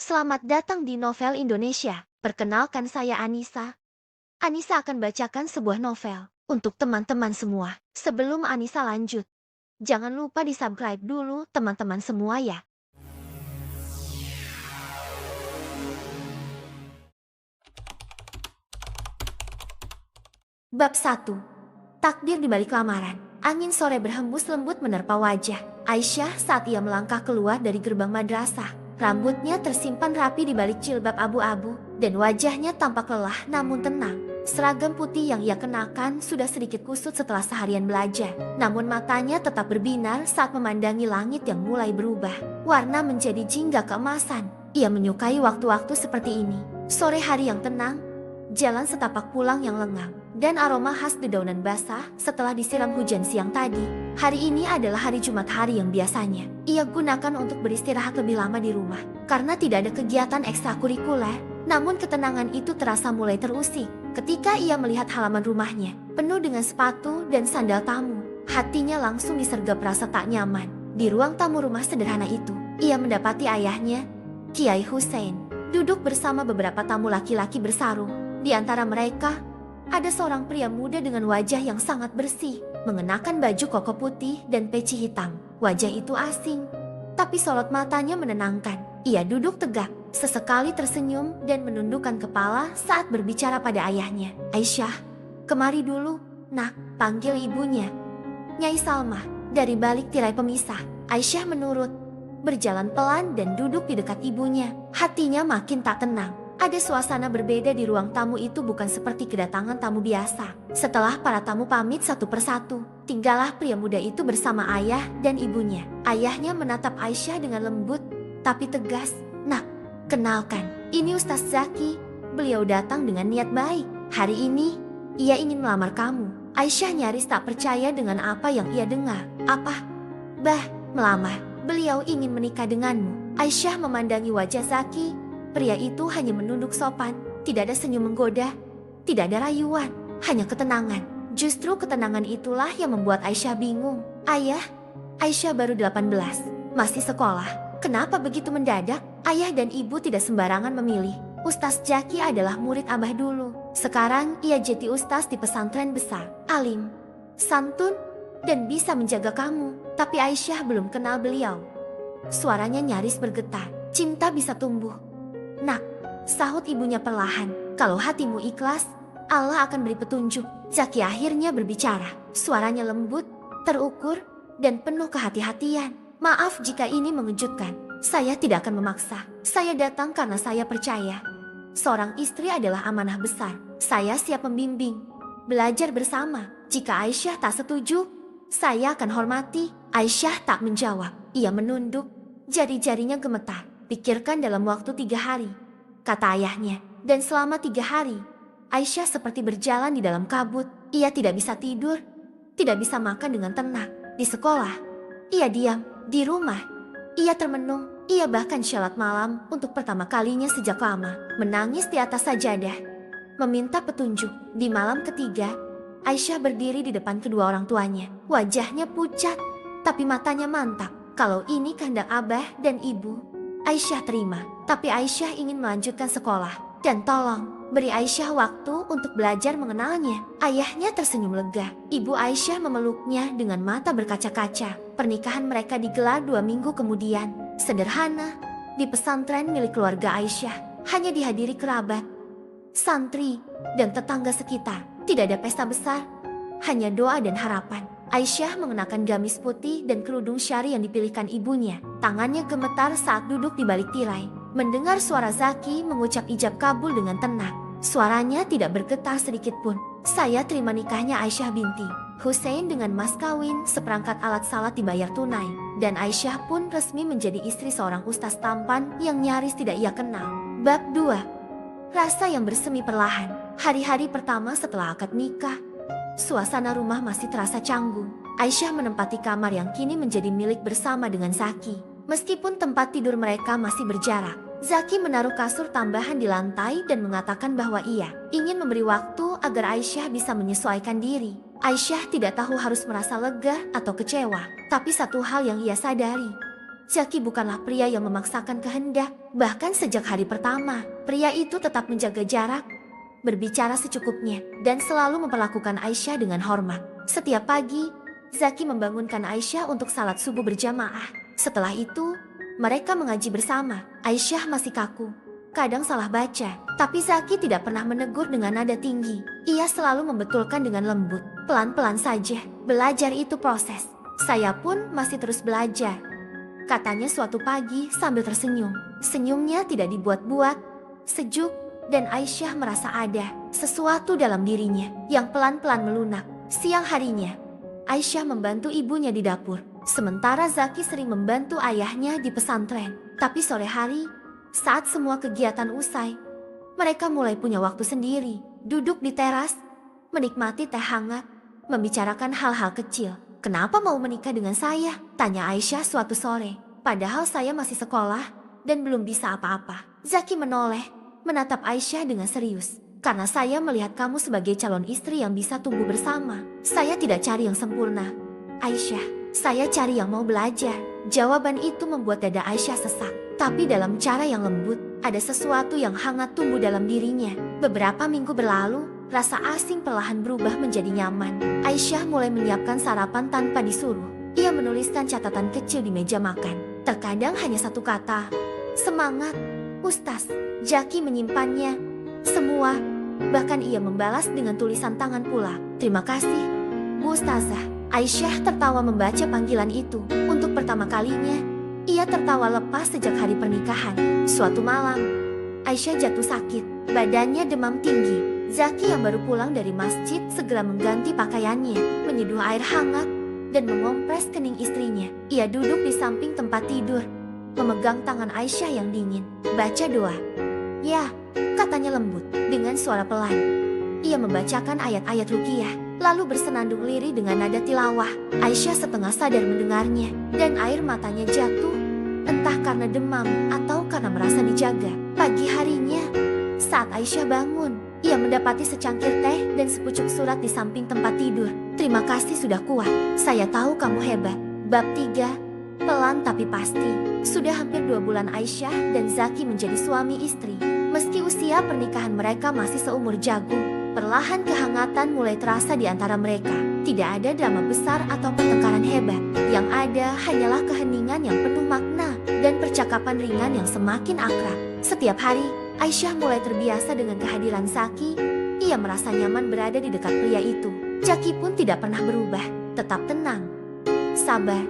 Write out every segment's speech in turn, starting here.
Selamat datang di Novel Indonesia. Perkenalkan saya Anissa. Anissa akan bacakan sebuah novel untuk teman-teman semua. Sebelum Anissa lanjut, jangan lupa di-subscribe dulu teman-teman semua ya. Bab 1. Takdir di balik lamaran. Angin sore berhembus lembut menerpa wajah Aisyah saat ia melangkah keluar dari gerbang madrasah. Rambutnya tersimpan rapi di balik jilbab abu-abu dan wajahnya tampak lelah namun tenang. Seragam putih yang ia kenakan sudah sedikit kusut setelah seharian belajar. Namun matanya tetap berbinar saat memandangi langit yang mulai berubah. Warna menjadi jingga keemasan. Ia menyukai waktu-waktu seperti ini. Sore hari yang tenang, jalan setapak pulang yang lengang, dan aroma khas dedaunan basah setelah disiram hujan siang tadi. Hari ini adalah hari Jumat, hari yang biasanya ia gunakan untuk beristirahat lebih lama di rumah karena tidak ada kegiatan ekstrakurikuler. Namun ketenangan itu terasa mulai terusik ketika ia melihat halaman rumahnya penuh dengan sepatu dan sandal tamu. Hatinya langsung disergap rasa tak nyaman. Di ruang tamu rumah sederhana itu, ia mendapati ayahnya, Kiai Hussein, duduk bersama beberapa tamu laki-laki bersarung. Di antara mereka, ada seorang pria muda dengan wajah yang sangat bersih, mengenakan baju koko putih dan peci hitam. Wajah itu asing, tapi sorot matanya menenangkan. Ia duduk tegak, sesekali tersenyum dan menundukkan kepala saat berbicara pada ayahnya. Aisyah, kemari dulu, nak, panggil ibunya. Nyai Salma, dari balik tirai pemisah. Aisyah menurut, berjalan pelan dan duduk di dekat ibunya. Hatinya makin tak tenang. Ada suasana berbeda di ruang tamu itu, bukan seperti kedatangan tamu biasa. Setelah para tamu pamit satu persatu, tinggallah pria muda itu bersama ayah dan ibunya. Ayahnya menatap Aisyah dengan lembut tapi tegas. Nak, kenalkan, ini Ustaz Zaki. Beliau datang dengan niat baik. Hari ini, ia ingin melamar kamu. Aisyah nyaris tak percaya dengan apa yang ia dengar. Apa? Bah, melamar? Beliau ingin menikah denganmu. Aisyah memandangi wajah Zaki. Pria itu hanya menunduk sopan, tidak ada senyum menggoda, tidak ada rayuan, hanya ketenangan. Justru ketenangan itulah yang membuat Aisyah bingung. Ayah, Aisyah baru 18, masih sekolah. Kenapa begitu mendadak? Ayah dan ibu tidak sembarangan memilih. Ustaz Zaki adalah murid Abah dulu. Sekarang ia jadi ustaz di pesantren besar. Alim, santun, dan bisa menjaga kamu. Tapi Aisyah belum kenal beliau. Suaranya nyaris bergetar. Cinta bisa tumbuh, nak, sahut ibunya perlahan. Kalau hatimu ikhlas, Allah akan beri petunjuk. Zaki akhirnya berbicara. Suaranya lembut, terukur, dan penuh kehati-hatian. Maaf jika ini mengejutkan. Saya tidak akan memaksa. Saya datang karena saya percaya seorang istri adalah amanah besar. Saya siap membimbing, belajar bersama. Jika Aisyah tak setuju, saya akan hormati. Aisyah tak menjawab. Ia menunduk, jari-jarinya gemetar. Pikirkan dalam waktu 3 hari, kata ayahnya. Dan selama 3 hari, Aisyah seperti berjalan di dalam kabut. Ia tidak bisa tidur, tidak bisa makan dengan tenang. Di sekolah, ia diam. Di rumah, ia termenung. Ia bahkan syalat malam untuk pertama kalinya sejak lama. Menangis di atas sajadah, meminta petunjuk. Di malam ketiga, Aisyah berdiri di depan kedua orang tuanya. Wajahnya pucat, tapi matanya mantap. Kalau ini kehendak Abah dan Ibu, Aisyah terima. Tapi Aisyah ingin melanjutkan sekolah. Dan tolong, beri Aisyah waktu untuk belajar mengenalnya. Ayahnya tersenyum lega. Ibu Aisyah memeluknya dengan mata berkaca-kaca. Pernikahan mereka digelar 2 minggu kemudian. Sederhana, di pesantren milik keluarga Aisyah. Hanya dihadiri kerabat, santri, dan tetangga sekitar. Tidak ada pesta besar, hanya doa dan harapan. Aisyah mengenakan gamis putih dan kerudung syari yang dipilihkan ibunya. Tangannya gemetar saat duduk di balik tirai. Mendengar suara Zaki mengucap ijab kabul dengan tenang. Suaranya tidak bergetar sedikit pun. Saya terima nikahnya Aisyah binti Hussein dengan mas kawin, seperangkat alat salat dibayar tunai. Dan Aisyah pun resmi menjadi istri seorang ustaz tampan yang nyaris tidak ia kenal. Bab 2. Rasa yang bersemi perlahan. Hari-hari pertama setelah akad nikah, suasana rumah masih terasa canggung. Aisyah menempati kamar yang kini menjadi milik bersama dengan Zaki. Meskipun tempat tidur mereka masih berjarak, Zaki menaruh kasur tambahan di lantai dan mengatakan bahwa ia ingin memberi waktu agar Aisyah bisa menyesuaikan diri. Aisyah tidak tahu harus merasa lega atau kecewa, tapi satu hal yang ia sadari, Zaki bukanlah pria yang memaksakan kehendak. Bahkan sejak hari pertama, pria itu tetap menjaga jarak, berbicara secukupnya, dan selalu memperlakukan Aisyah dengan hormat. Setiap pagi, Zaki membangunkan Aisyah untuk salat subuh berjamaah. Setelah itu, mereka mengaji bersama. Aisyah masih kaku, kadang salah baca, tapi Zaki tidak pernah menegur dengan nada tinggi. Ia selalu membetulkan dengan lembut, pelan-pelan saja. Belajar itu proses. Saya pun masih terus belajar, katanya suatu pagi sambil tersenyum. Senyumnya tidak dibuat-buat, sejuk, dan Aisyah merasa ada sesuatu dalam dirinya yang pelan-pelan melunak. Siang harinya, Aisyah membantu ibunya di dapur, sementara Zaki sering membantu ayahnya di pesantren. Tapi sore hari, saat semua kegiatan usai, mereka mulai punya waktu sendiri, duduk di teras, menikmati teh hangat, membicarakan hal-hal kecil. "Kenapa mau menikah dengan saya?" tanya Aisyah suatu sore. "Padahal saya masih sekolah dan belum bisa apa-apa." Zaki menoleh, menatap Aisyah dengan serius. "Karena saya melihat kamu sebagai calon istri yang bisa tumbuh bersama. Saya tidak cari yang sempurna, Aisyah. Saya cari yang mau belajar." Jawaban itu membuat dada Aisyah sesak. Tapi dalam cara yang lembut, ada sesuatu yang hangat tumbuh dalam dirinya. Beberapa minggu berlalu, rasa asing perlahan berubah menjadi nyaman. Aisyah mulai menyiapkan sarapan tanpa disuruh. Ia menuliskan catatan kecil di meja makan. Terkadang hanya satu kata, "Semangat, Ustaz." Zaki menyimpannya semua. Bahkan ia membalas dengan tulisan tangan pula, "Terima kasih, Bu Ustazah." Aisyah tertawa membaca panggilan itu. Untuk pertama kalinya, ia tertawa lepas sejak hari pernikahan. Suatu malam, Aisyah jatuh sakit. Badannya demam tinggi. Zaki yang baru pulang dari masjid segera mengganti pakaiannya, menyeduh air hangat, dan mengompres kening istrinya. Ia duduk di samping tempat tidur, memegang tangan Aisyah yang dingin. "Baca doa." "Ya," katanya lembut, dengan suara pelan. Ia membacakan ayat-ayat ruqyah, lalu bersenandung lirih dengan nada tilawah. Aisyah setengah sadar mendengarnya, dan air matanya jatuh, entah karena demam atau karena merasa dijaga. Pagi harinya, saat Aisyah bangun, ia mendapati secangkir teh dan sepucuk surat di samping tempat tidur. "Terima kasih sudah kuat. Saya tahu kamu hebat." Bab 3, pelan tapi pasti. Sudah hampir 2 bulan Aisyah dan Zaki menjadi suami istri. Meski usia pernikahan mereka masih seumur jagung, perlahan kehangatan mulai terasa di antara mereka. Tidak ada drama besar atau pertengkaran hebat. Yang ada hanyalah keheningan yang penuh makna dan percakapan ringan yang semakin akrab. Setiap hari, Aisyah mulai terbiasa dengan kehadiran Zaki. Ia merasa nyaman berada di dekat pria itu. Zaki pun tidak pernah berubah, tetap tenang, sabar,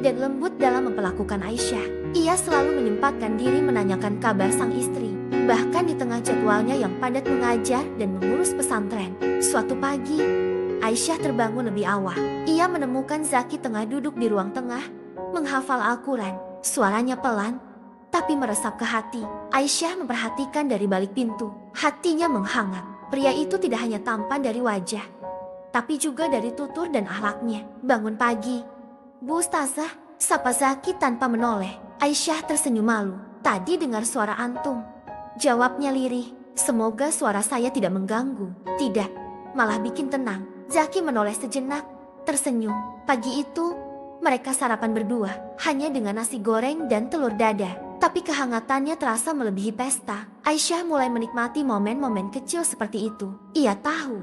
dan lembut dalam memperlakukan Aisyah. Ia selalu menyempatkan diri menanyakan kabar sang istri, bahkan di tengah jadwalnya yang padat mengajar dan mengurus pesantren. Suatu pagi, Aisyah terbangun lebih awal. Ia menemukan Zaki tengah duduk di ruang tengah, menghafal Al-Quran. Suaranya pelan, tapi meresap ke hati. Aisyah memperhatikan dari balik pintu. Hatinya menghangat. Pria itu tidak hanya tampan dari wajah, tapi juga dari tutur dan akhlaknya. "Bangun pagi, Bu Ustazah," sapa Zaki tanpa menoleh. Aisyah tersenyum malu. "Tadi dengar suara antum," jawabnya lirih. "Semoga suara saya tidak mengganggu." "Tidak, malah bikin tenang." Zaki menoleh sejenak, tersenyum. Pagi itu, mereka sarapan berdua, hanya dengan nasi goreng dan telur dadar. Tapi kehangatannya terasa melebihi pesta. Aisyah mulai menikmati momen-momen kecil seperti itu. Ia tahu,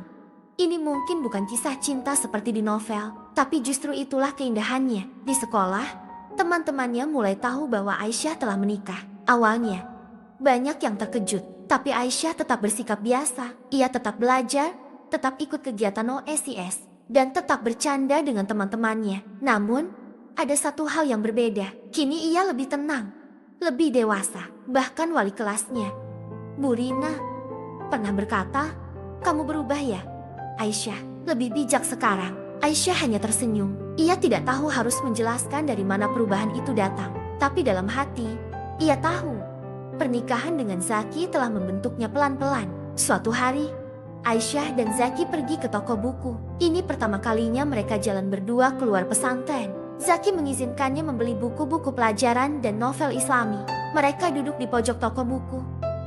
ini mungkin bukan kisah cinta seperti di novel, tapi justru itulah keindahannya. Di sekolah, teman-temannya mulai tahu bahwa Aisyah telah menikah. Awalnya, banyak yang terkejut, tapi Aisyah tetap bersikap biasa. Ia tetap belajar, tetap ikut kegiatan OSIS, dan tetap bercanda dengan teman-temannya. Namun, ada satu hal yang berbeda. Kini ia lebih tenang, lebih dewasa. Bahkan wali kelasnya, Bu Rina, pernah berkata, "Kamu berubah ya, Aisyah, lebih bijak sekarang." Aisyah hanya tersenyum. Ia tidak tahu harus menjelaskan dari mana perubahan itu datang. Tapi dalam hati, ia tahu pernikahan dengan Zaki telah membentuknya pelan-pelan. Suatu hari, Aisyah dan Zaki pergi ke toko buku. Ini pertama kalinya mereka jalan berdua keluar pesantren. Zaki mengizinkannya membeli buku-buku pelajaran dan novel Islami. Mereka duduk di pojok toko buku,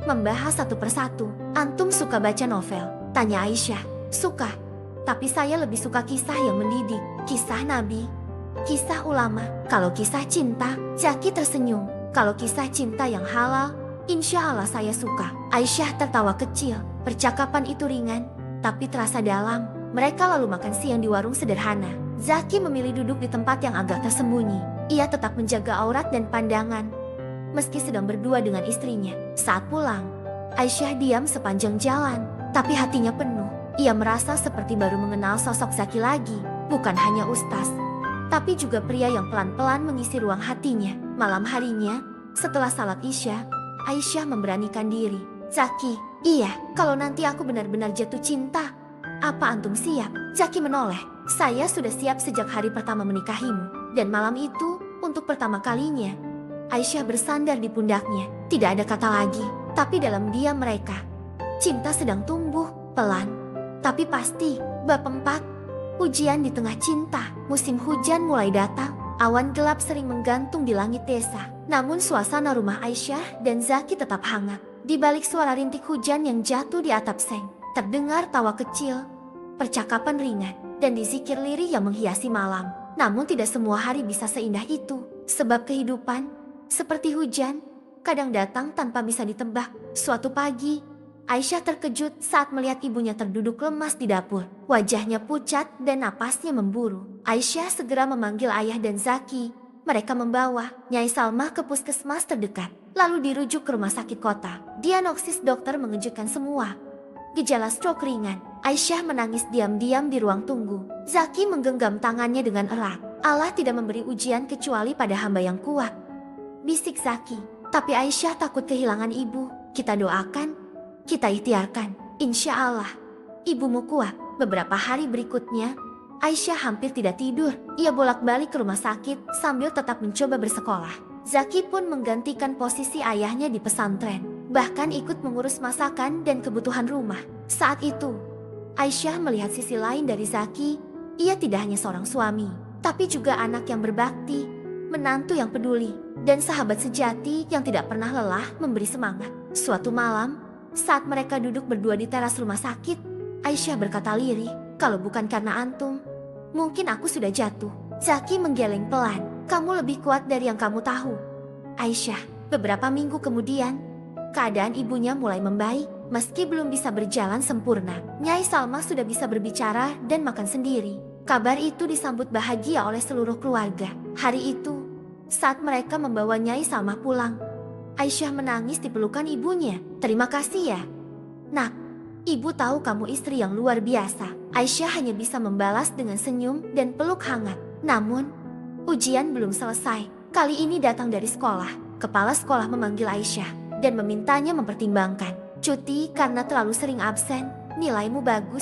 membahas satu persatu. "Antum suka baca novel?" tanya Aisyah. "Suka, tapi saya lebih suka kisah yang mendidik, kisah Nabi," Kisah ulama. Kalau kisah cinta, Zaki tersenyum. Kalau kisah cinta yang halal, insya Allah saya suka. Aisyah tertawa kecil. Percakapan itu ringan, tapi terasa dalam. Mereka lalu makan siang di warung sederhana. Zaki memilih duduk di tempat yang agak tersembunyi. Ia tetap menjaga aurat dan pandangan, meski sedang berdua dengan istrinya. Saat pulang, Aisyah diam sepanjang jalan, tapi hatinya penuh. Ia merasa seperti baru mengenal sosok Zaki lagi. Bukan hanya ustaz, tapi juga pria yang pelan-pelan mengisi ruang hatinya. Malam harinya, setelah salat Isya, Aisyah memberanikan diri. Zaki, iya, kalau nanti aku benar-benar jatuh cinta, apa antum siap? Zaki menoleh. Saya sudah siap sejak hari pertama menikahimu. Dan malam itu, untuk pertama kalinya, Aisyah bersandar di pundaknya. Tidak ada kata lagi, tapi dalam diam mereka, cinta sedang tumbuh, pelan, tapi pasti. Bab 4. Ujian di tengah cinta. Musim hujan mulai datang. Awan gelap sering menggantung di langit desa. Namun suasana rumah Aisyah dan Zaki tetap hangat. Di balik suara rintik hujan yang jatuh di atap seng, terdengar tawa kecil, percakapan ringan, dan zikir lirih yang menghiasi malam. Namun tidak semua hari bisa seindah itu. Sebab kehidupan, seperti hujan, kadang datang tanpa bisa ditebak. Suatu pagi, Aisyah terkejut saat melihat ibunya terduduk lemas di dapur. Wajahnya pucat dan napasnya memburu. Aisyah segera memanggil ayah dan Zaki. Mereka membawa Nyai Salma ke puskesmas terdekat, lalu dirujuk ke rumah sakit kota. Diagnosis dokter mengejutkan semua. Gejala stroke ringan. Aisyah menangis diam-diam di ruang tunggu. Zaki menggenggam tangannya dengan erat. Allah tidak memberi ujian kecuali pada hamba yang kuat, bisik Zaki. Tapi Aisyah takut kehilangan ibu. Kita doakan, kita ikhtiarkan. Insya Allah, ibumu kuat. Beberapa hari berikutnya, Aisyah hampir tidak tidur. Ia bolak-balik ke rumah sakit sambil tetap mencoba bersekolah. Zaki pun menggantikan posisi ayahnya di pesantren, bahkan ikut mengurus masakan dan kebutuhan rumah. Saat itu, Aisyah melihat sisi lain dari Zaki. Ia tidak hanya seorang suami, tapi juga anak yang berbakti, menantu yang peduli, dan sahabat sejati yang tidak pernah lelah memberi semangat. Suatu malam, saat mereka duduk berdua di teras rumah sakit, Aisyah berkata lirih, "Kalau bukan karena antum, mungkin aku sudah jatuh." Zaki menggeleng pelan. "Kamu lebih kuat dari yang kamu tahu, Aisyah." Beberapa minggu kemudian, keadaan ibunya mulai membaik. Meski belum bisa berjalan sempurna, Nyai Salma sudah bisa berbicara dan makan sendiri. Kabar itu disambut bahagia oleh seluruh keluarga. Hari itu, saat mereka membawa Nyai Salma pulang, Aisyah menangis di pelukan ibunya. "Terima kasih ya, Nak. Ibu tahu kamu istri yang luar biasa." Aisyah hanya bisa membalas dengan senyum dan peluk hangat. Namun, ujian belum selesai. Kali ini datang dari sekolah. Kepala sekolah memanggil Aisyah dan memintanya mempertimbangkan cuti karena terlalu sering absen. "Nilaimu bagus,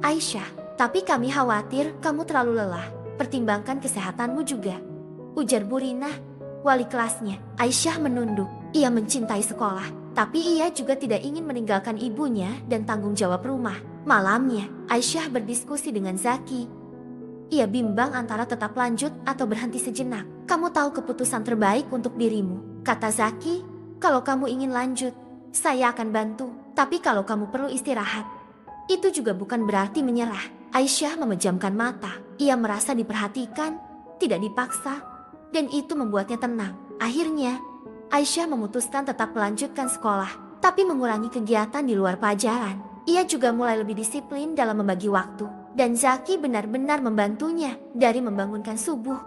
Aisyah, tapi kami khawatir kamu terlalu lelah. Pertimbangkan kesehatanmu juga," ujar Bu Rina, wali kelasnya. Aisyah menunduk. Ia mencintai sekolah, tapi ia juga tidak ingin meninggalkan ibunya dan tanggung jawab rumah. Malamnya, Aisyah berdiskusi dengan Zaki. Ia bimbang antara tetap lanjut atau berhenti sejenak. "Kamu tahu keputusan terbaik untuk dirimu," kata Zaki. "Kalau kamu ingin lanjut, saya akan bantu. Tapi kalau kamu perlu istirahat, itu juga bukan berarti menyerah." Aisyah memejamkan mata. Ia merasa diperhatikan, tidak dipaksa, dan itu membuatnya tenang. Akhirnya, Aisyah memutuskan tetap melanjutkan sekolah, tapi mengurangi kegiatan di luar pelajaran. Ia juga mulai lebih disiplin dalam membagi waktu. Dan Zaki benar-benar membantunya, dari membangunkan subuh,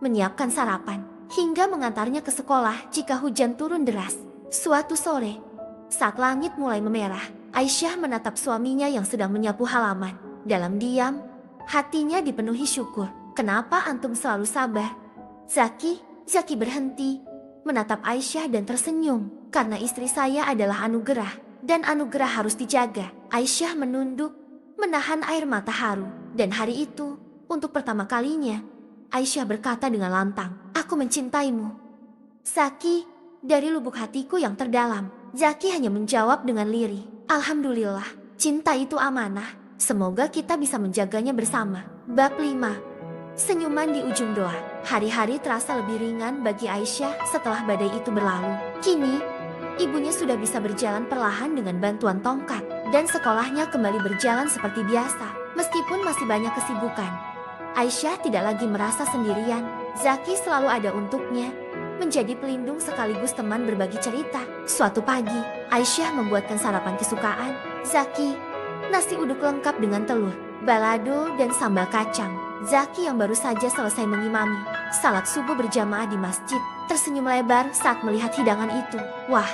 menyiapkan sarapan, hingga mengantarnya ke sekolah jika hujan turun deras. Suatu sore, saat langit mulai memerah, Aisyah menatap suaminya yang sedang menyapu halaman. Dalam diam, hatinya dipenuhi syukur. "Kenapa antum selalu sabar, Zaki berhenti, menatap Aisyah dan tersenyum. "Karena istri saya adalah anugerah, dan anugerah harus dijaga." Aisyah menunduk, menahan air mata haru. Dan hari itu, untuk pertama kalinya, Aisyah berkata dengan lantang, "Aku mencintaimu, Zaki, dari lubuk hatiku yang terdalam." Zaki hanya menjawab dengan lirih, "Alhamdulillah, cinta itu amanah. Semoga kita bisa menjaganya bersama." Bab 5. Senyuman di ujung doa. Hari-hari terasa lebih ringan bagi Aisyah setelah badai itu berlalu. Kini, ibunya sudah bisa berjalan perlahan dengan bantuan tongkat, dan sekolahnya kembali berjalan seperti biasa, meskipun masih banyak kesibukan. Aisyah tidak lagi merasa sendirian. Zaki selalu ada untuknya, menjadi pelindung sekaligus teman berbagi cerita. Suatu pagi, Aisyah membuatkan sarapan kesukaan Zaki. Nasi uduk lengkap dengan telur, balado, dan sambal kacang. Zaki yang baru saja selesai mengimami salat subuh berjamaah di masjid, tersenyum lebar saat melihat hidangan itu. Wah,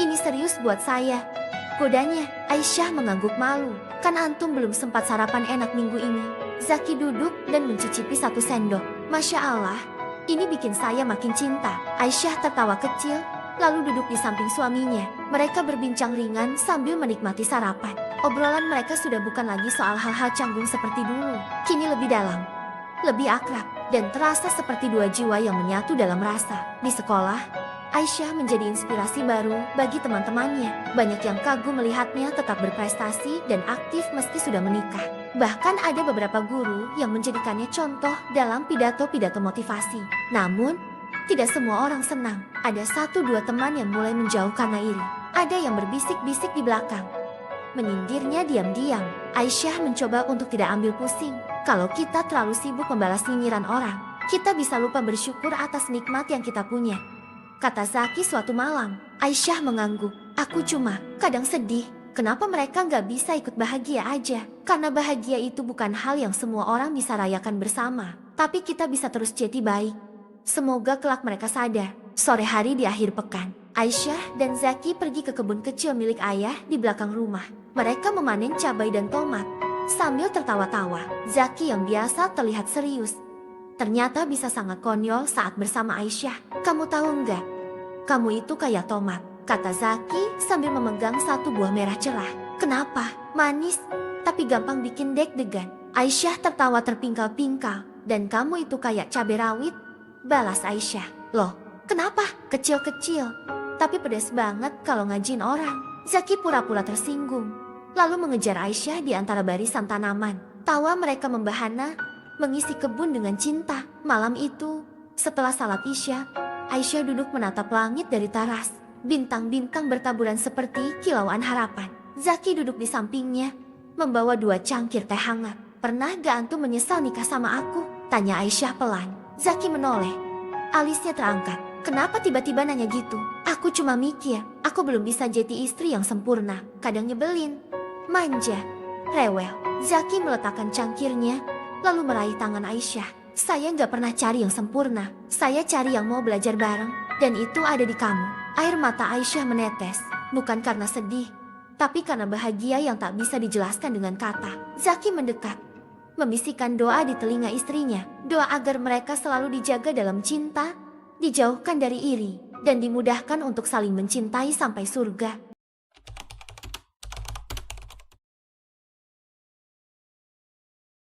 ini serius buat saya, godanya. Aisyah mengangguk malu. Kan antum belum sempat sarapan enak minggu ini. Zaki duduk dan mencicipi satu sendok. Masya Allah, ini bikin saya makin cinta. Aisyah tertawa kecil, lalu duduk di samping suaminya. Mereka berbincang ringan sambil menikmati sarapan. Obrolan mereka sudah bukan lagi soal hal-hal canggung seperti dulu. Kini lebih dalam, lebih akrab, dan terasa seperti dua jiwa yang menyatu dalam rasa. Di sekolah, Aisyah menjadi inspirasi baru bagi teman-temannya. Banyak yang kagum melihatnya tetap berprestasi dan aktif meski sudah menikah. Bahkan ada beberapa guru yang menjadikannya contoh dalam pidato-pidato motivasi. Namun, tidak semua orang senang. Ada 1-2 teman yang mulai menjauh karena iri. Ada yang berbisik-bisik di belakang, menyindirnya diam-diam. Aisyah mencoba untuk tidak ambil pusing. Kalau kita terlalu sibuk membalas nyinyiran orang, kita bisa lupa bersyukur atas nikmat yang kita punya, kata Zaki suatu malam. Aisyah mengangguk. Aku cuma kadang sedih. Kenapa mereka nggak bisa ikut bahagia aja? Karena bahagia itu bukan hal yang semua orang bisa rayakan bersama. Tapi kita bisa terus jadi baik. Semoga kelak mereka sadar. Sore hari di akhir pekan, Aisyah dan Zaki pergi ke kebun kecil milik ayah di belakang rumah. Mereka memanen cabai dan tomat sambil tertawa-tawa. Zaki yang biasa terlihat serius, ternyata bisa sangat konyol saat bersama Aisyah. Kamu tahu nggak? Kamu itu kayak tomat, kata Zaki sambil memegang satu buah merah cerah. Kenapa? Manis, tapi gampang bikin deg-degan. Aisyah tertawa terpingkal-pingkal. Dan kamu itu kayak cabai rawit, balas Aisyah. Loh, kenapa? Kecil-kecil, tapi pedas banget kalau ngajin orang. Zaki pura-pura tersinggung, lalu mengejar Aisyah di antara barisan tanaman. Tawa mereka membahana, mengisi kebun dengan cinta. Malam itu, setelah salat Isya, Aisyah duduk menatap langit dari teras. Bintang-bintang bertaburan seperti kilauan harapan. Zaki duduk di sampingnya, membawa 2 cangkir teh hangat. Pernah gak antum menyesal nikah sama aku? Tanya Aisyah pelan. Zaki menoleh, alisnya terangkat. Kenapa tiba-tiba nanya gitu? Aku cuma mikir, aku belum bisa jadi istri yang sempurna. Kadang nyebelin, manja, rewel. Zaki meletakkan cangkirnya, lalu meraih tangan Aisyah. Saya nggak pernah cari yang sempurna. Saya cari yang mau belajar bareng, dan itu ada di kamu. Air mata Aisyah menetes, bukan karena sedih, tapi karena bahagia yang tak bisa dijelaskan dengan kata. Zaki mendekat, membisikkan doa di telinga istrinya. Doa agar mereka selalu dijaga dalam cinta, dijauhkan dari iri, dan dimudahkan untuk saling mencintai sampai surga.